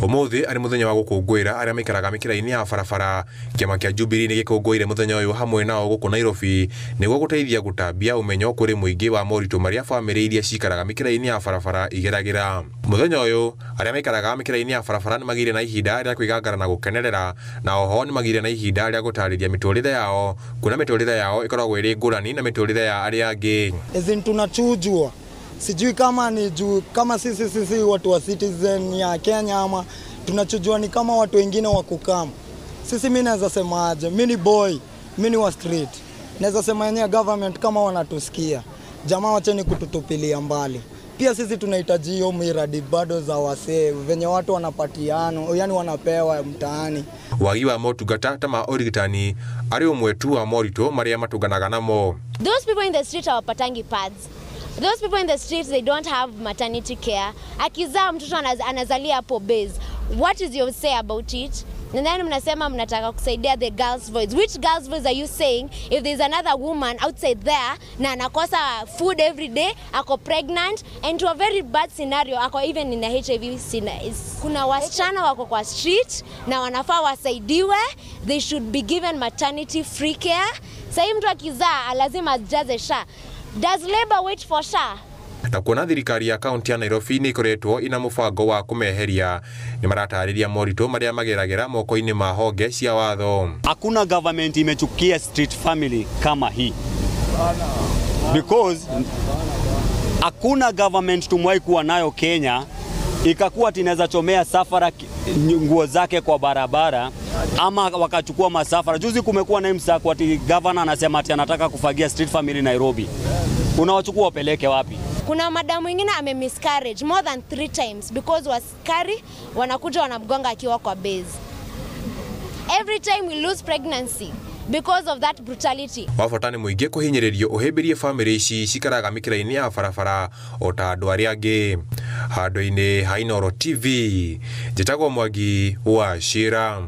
Umuthi ari muthenya wa gukungwira aria maikaraga mikira-ini ya barabara kiama kia Jubilee ni gikungwire muthenya uyu hamwe nao guku Nairobi niguo guteithia gutambia umenyo kuri muingi wa moritu maria family iria cikaraga mikira-ini ya barabara igeragira. Muthenya uyu aria maikaraga mikira-ini ya barabara ni magire na ihinda ria kwigangara na gukenerera, na oho ni magire na ihinda ria gutariria miturire yao, kuna miturire yao ikoragwo iri ngurani na miturire ya aria angi. Tunachujua sijui kama ni juu kama sisi watu wa citizen ya Kenya ama tunachojua ni kama watu wengine wa kukam. Mimi naweza sema aje, mimi ni boy, mimi ni wa street. Naweza sema yenyewe government kama wanatusikia, jamaa wacheni kututupilia mbali. Pia sisi tunahitaji hiyo miradi bado za wasee venye watu wanapatiano, yani wanapewa mtaani. Wagi wa motungata tama origitani ari umwe tu wa morito maria matunganaga namo. Those people in the street are patangi pads. Those people in the streets, they don't have maternity care. Akizaa mtoto anazalia hapo base. What is your say about it? And then mnasema mnataka kusaidia the girls' voice. Which girls' voice are you saying if there's another woman outside there na anakosa food every day, ako pregnant, and to a very bad scenario, ako even in a HIV scenario. Kuna wasichana wako kwa street na wanafaa wasaidiwe. They should be given maternity free care. Sasa mtu akizaa lazima ajaze SHA. Does Labour wait for SHA? Na kuona thirikari ya kaunti ya Nairobi ni ikoretwo ina mubango wa kumeheria ni maratariria morito maria mageragera moko-ini ma honge cia watho. Hakuna government imechukia street family kama hii. Because hakuna government tumwai kuwa nayo Kenya ikakuwa tinaweza chomea safara nguo zake kwa barabara ama wakachukua masafara. Juzi kumekuwa na msako ati governor anasema ati anataka kufagia street family Nairobi. Unawachukua wapeleke wapi? Kuna madamu mwingine miscarriage more than 3 times because waskari wanakuja wanamgonga akiwa kwa base. Every time we lose pregnancy because of that brutality. Wafatani muingi kuhinyiririo uhibirie family ici cikaraga mikira-ini ya barabara o ta andu aria angi. Handu-ini ha Inooro TV, njitagwo Mwangi wa Shira.